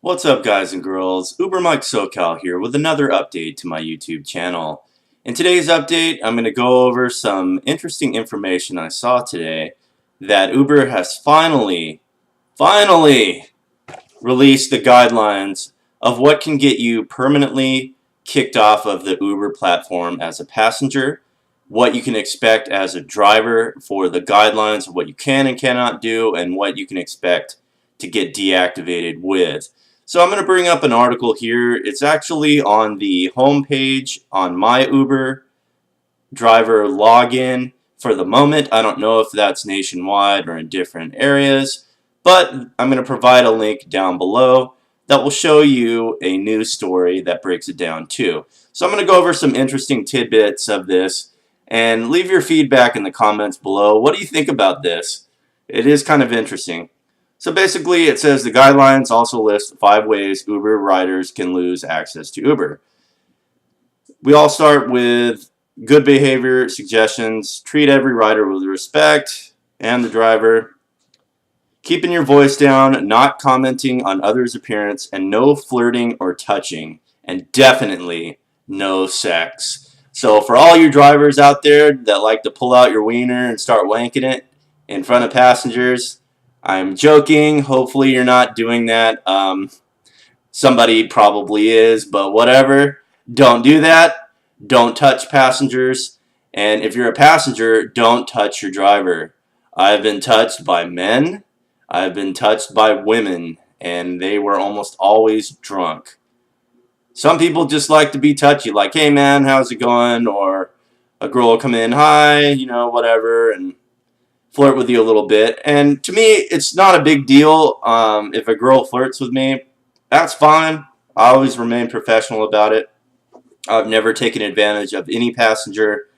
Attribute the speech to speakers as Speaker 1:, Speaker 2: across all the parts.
Speaker 1: What's up, guys and girls? Uber Mike SoCal here with another update to my YouTube channel. In today's update, I'm going to go over some interesting information I saw today that Uber has finally released the guidelines of what can get you permanently kicked off of the Uber platform as a passenger, what you can expect as a driver for the guidelines of what you can and cannot do, and what you can expect to get deactivated with. So I'm going to bring up an article here. It's actually on the home page on my Uber driver login for the moment. I don't know if that's nationwide or in different areas, but I'm going to provide a link down below that will show you a news story that breaks it down too. So I'm going to go over some interesting tidbits of this and leave your feedback in the comments below. What do you think about this? It is kind of interesting. So basically it says the guidelines also list 5 ways Uber riders can lose access to Uber. We all start with good behavior suggestions, treat every rider with respect, and the driver. Keeping your voice down, not commenting on others' appearance, and no flirting or touching, and definitely no sex. So for all you drivers out there that like to pull out your wiener and start wanking it in front of passengers, I'm joking. Hopefully you're not doing that. Somebody probably is, but whatever. Don't do that. Don't touch passengers. And if you're a passenger, don't touch your driver. I've been touched by men. I've been touched by women, and they were almost always drunk. Some people just like to be touchy, like, hey man, how's it going? Or a girl will come in, hi, you know, whatever, and flirt with you a little bit. And to me, it's not a big deal if a girl flirts with me. That's fine. I always remain professional about it. I've never taken advantage of any passenger.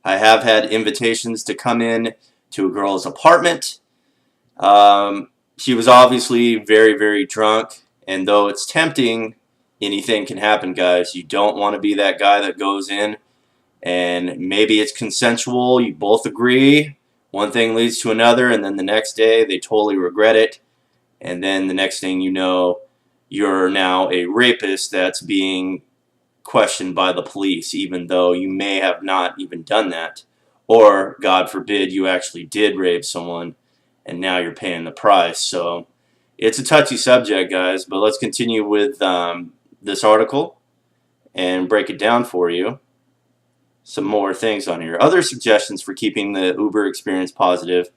Speaker 1: I have had invitations to come in to a girl's apartment. She was obviously very, very drunk, and though it's tempting, anything can happen, guys. You don't want to be that guy that goes in and maybe it's consensual, you both agree, one thing leads to another, and then the next day they totally regret it, and then the next thing you know, you're now a rapist that's being questioned by the police, even though you may have not even done that. Or, God forbid, you actually did rape someone, and now you're paying the price. So, it's a touchy subject, guys, but let's continue with this article and break it down for you. Some more things on here. Other suggestions for keeping the Uber experience positive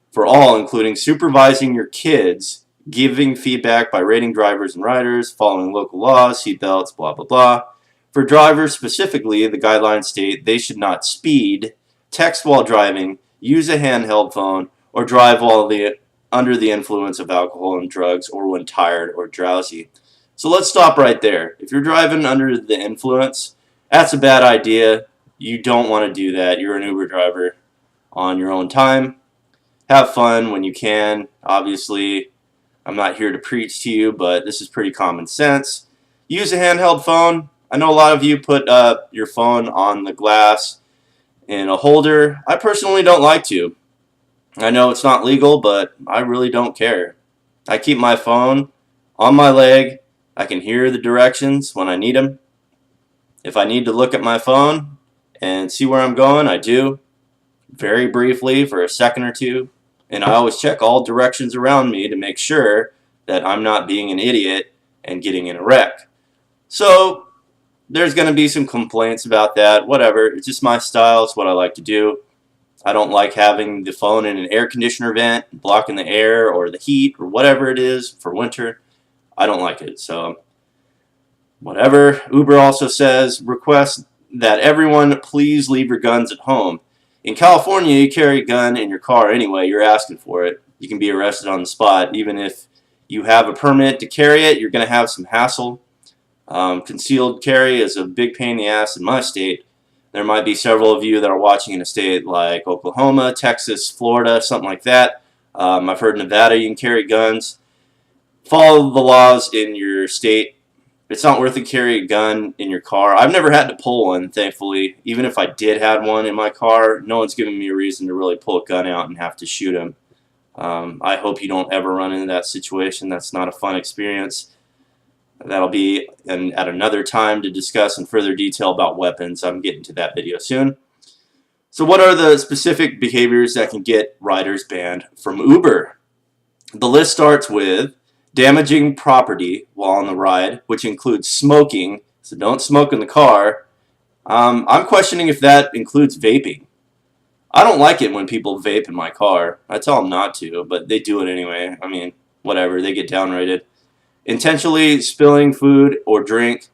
Speaker 1: for all, including supervising your kids, giving feedback by rating drivers and riders, following local laws, seatbelts, blah, blah, blah. For drivers specifically, the guidelines state they should not speed, text while driving, use a handheld phone, or drive while under the influence of alcohol and drugs or when tired or drowsy. So let's stop right there. If you're driving under the influence, that's a bad idea. You don't want to do that. You're an Uber driver on your own time. Have fun when you can. Obviously, I'm not here to preach to you, but this is pretty common sense. Use a handheld phone. I know a lot of you put your phone on the glass in a holder. I personally don't like to. I know it's not legal, but I really don't care. I keep my phone on my leg. I can hear the directions when I need them. If I need to look at my phone and see where I'm going, I do, very briefly for a second or two. And I always check all directions around me to make sure that I'm not being an idiot and getting in a wreck. So there's going to be some complaints about that. Whatever. It's just my style. It's what I like to do. I don't like having the phone in an air conditioner vent, blocking the air or the heat or whatever it is for winter. I don't like it. So whatever. Uber also says, request that everyone please leave your guns at home. In California, you carry a gun in your car anyway. You're asking for it. You can be arrested on the spot. Even if you have a permit to carry it, you're going to have some hassle. Concealed carry is a big pain in the ass in my state. There might be several of you that are watching in a state like Oklahoma, Texas, Florida, something like that. I've heard Nevada you can carry guns. Follow the laws in your state. It's not worth it to carry a gun in your car. I've never had to pull one, thankfully. Even if I did have one in my car, no one's given me a reason to really pull a gun out and have to shoot him. I hope you don't ever run into that situation. That's not a fun experience. That'll be at another time to discuss in further detail about weapons. I'm getting to that video soon. So what are the specific behaviors that can get riders banned from Uber? The list starts with damaging property while on the ride, which includes smoking. So don't smoke in the car. I'm questioning if that includes vaping. I don't like it when people vape in my car. I tell them not to, but they do it anyway. I mean, whatever. They get downrated. Intentionally spilling food or drink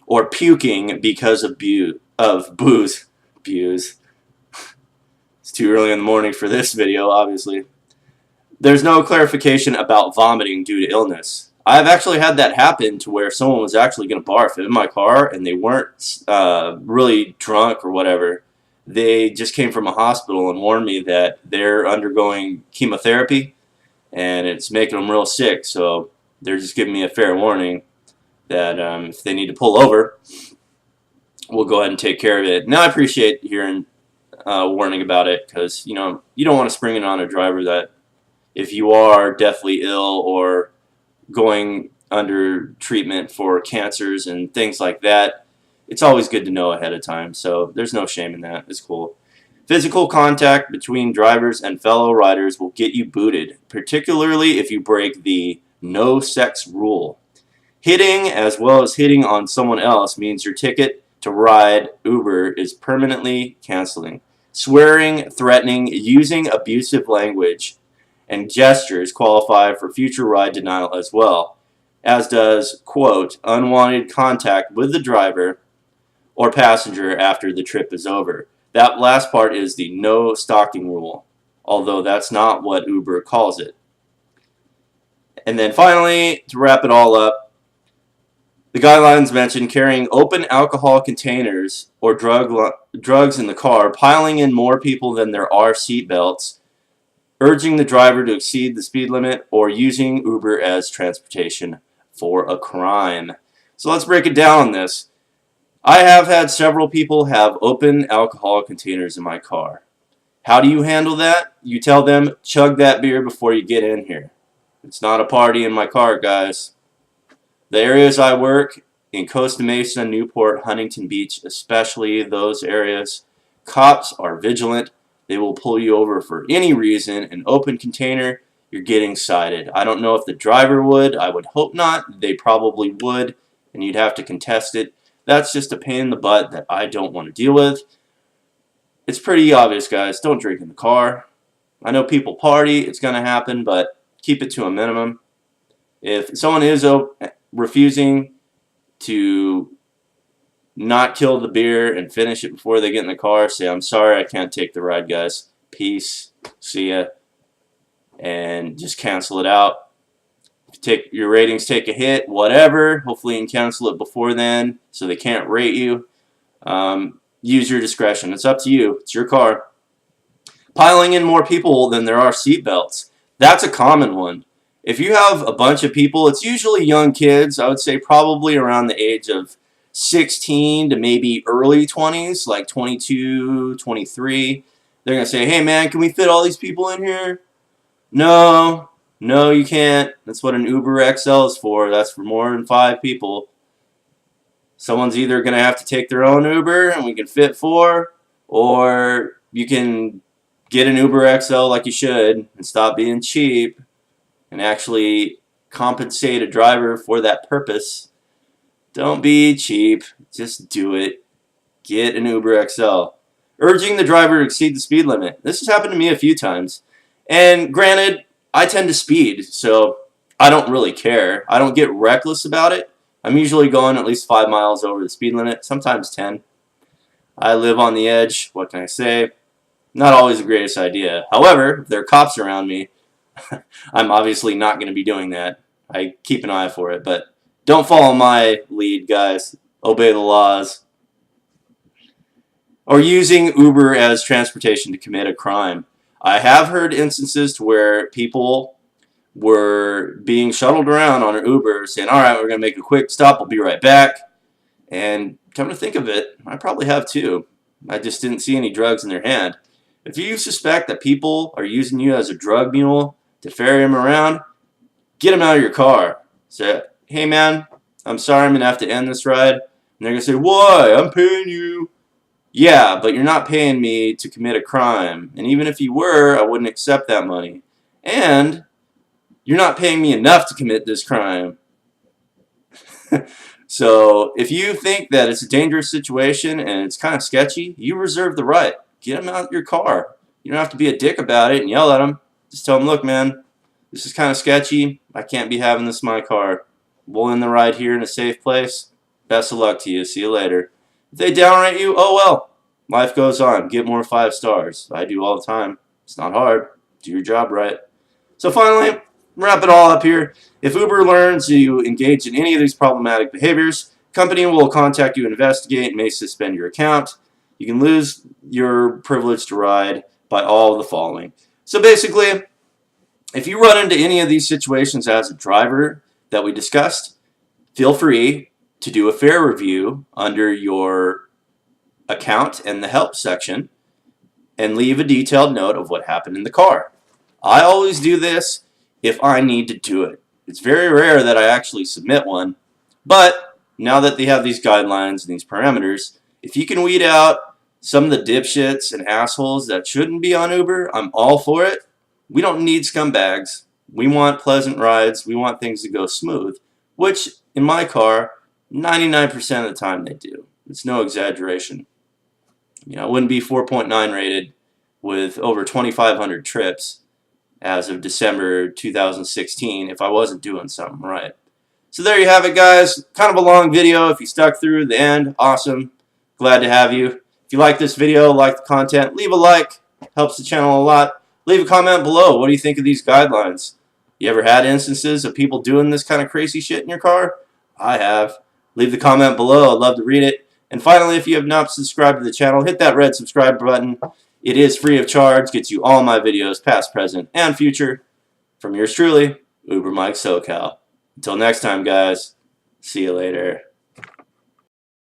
Speaker 1: or puking because of booze. Booze. It's too early in the morning for this video, obviously. There's no clarification about vomiting due to illness. I've actually had that happen to where someone was actually going to barf in my car and they weren't really drunk or whatever. They just came from a hospital and warned me that they're undergoing chemotherapy and it's making them real sick. So they're just giving me a fair warning that if they need to pull over, we'll go ahead and take care of it. Now I appreciate hearing warning about it because you don't want to spring it on a driver that if you are deathly ill or going under treatment for cancers and things like that, it's always good to know ahead of time. So there's no shame in that. It's cool. Physical contact between drivers and fellow riders will get you booted, particularly if you break the no sex rule. Hitting as well as hitting on someone else means your ticket to ride Uber is permanently canceling. Swearing, threatening, using abusive language and gestures qualify for future ride denial as well, as does, quote, unwanted contact with the driver or passenger after the trip is over. That last part is the no stalking rule, although that's not what Uber calls it. And then finally, to wrap it all up, the guidelines mention carrying open alcohol containers or drugs in the car, piling in more people than there are seat belts, urging the driver to exceed the speed limit, or using Uber as transportation for a crime. So let's break it down on this. I have had several people have open alcohol containers in my car. How do you handle that? You tell them, chug that beer before you get in here. It's not a party in my car, guys. The areas I work, in Costa Mesa, Newport, Huntington Beach, especially those areas, cops are vigilant. They will pull you over for any reason. An open container, you're getting cited. I don't know if the driver would. I would hope not. They probably would, and you'd have to contest it. That's just a pain in the butt that I don't want to deal with. It's pretty obvious, guys. Don't drink in the car. I know people party. It's going to happen, but keep it to a minimum. If someone is refusing to not kill the beer and finish it before they get in the car, say, I'm sorry, I can't take the ride, guys. Peace. See ya. And just cancel it out. Take your ratings, take a hit, whatever. Hopefully you can cancel it before then so they can't rate you. Use your discretion. It's up to you. It's your car. Piling in more people than there are seat belts. That's a common one. If you have a bunch of people, it's usually young kids. I would say probably around the age of 16 to maybe early 20s, like 22, 23. They're going to say, hey man, can we fit all these people in here? No, you can't. That's what an Uber XL is for. That's for more than 5 people. Someone's either going to have to take their own Uber and we can fit 4, or you can get an Uber XL like you should and stop being cheap and actually compensate a driver for that purpose. Don't be cheap. Just do it. Get an Uber XL. Urging the driver to exceed the speed limit. This has happened to me a few times. And granted, I tend to speed, so I don't really care. I don't get reckless about it. I'm usually going at least 5 miles over the speed limit, sometimes 10. I live on the edge. What can I say? Not always the greatest idea. However, if there are cops around me, I'm obviously not going to be doing that. I keep an eye for it, but don't follow my lead, guys. Obey the laws. Or using Uber as transportation to commit a crime. I have heard instances to where people were being shuttled around on an Uber saying, alright, we're going to make a quick stop, we'll be right back. And come to think of it, I probably have too. I just didn't see any drugs in their hand. If you suspect that people are using you as a drug mule to ferry them around, get them out of your car. Say, hey man, I'm sorry, I'm going to have to end this ride. And they're going to say, why? I'm paying you. Yeah, but you're not paying me to commit a crime. And even if you were, I wouldn't accept that money. And you're not paying me enough to commit this crime. So if you think that it's a dangerous situation and it's kind of sketchy, you reserve the right. Get them out of your car. You don't have to be a dick about it and yell at them. Just tell them, look, man, this is kind of sketchy. I can't be having this in my car. We'll end the ride here in a safe place. Best of luck to you. See you later. If they downrate you, oh well. Life goes on. Get more 5 stars. I do all the time. It's not hard. Do your job right. So finally, wrap it all up here. If Uber learns you engage in any of these problematic behaviors, company will contact you, investigate, and may suspend your account. You can lose your privilege to ride by all of the following. So basically, if you run into any of these situations as a driver that we discussed, feel free to do a fare review under your account in the help section and leave a detailed note of what happened in the car. I always do this if I need to do it. It's very rare that I actually submit one, but now that they have these guidelines and these parameters, if you can weed out some of the dipshits and assholes that shouldn't be on Uber, I'm all for it. We don't need scumbags. We want pleasant rides. We want things to go smooth, which in my car, 99% of the time they do. It's no exaggeration. You know, I wouldn't be 4.9 rated with over 2,500 trips as of December 2016 if I wasn't doing something right. So there you have it, guys. Kind of a long video. If you stuck through the end, awesome. Glad to have you. If you like this video, like the content, leave a like. Helps the channel a lot. Leave a comment below. What do you think of these guidelines? You ever had instances of people doing this kind of crazy shit in your car? I have. Leave the comment below. I'd love to read it. And finally, if you have not subscribed to the channel, hit that red subscribe button. It is free of charge. Gets you all my videos, past, present, and future. From yours truly, Uber Mike SoCal. Until next time, guys. See you later.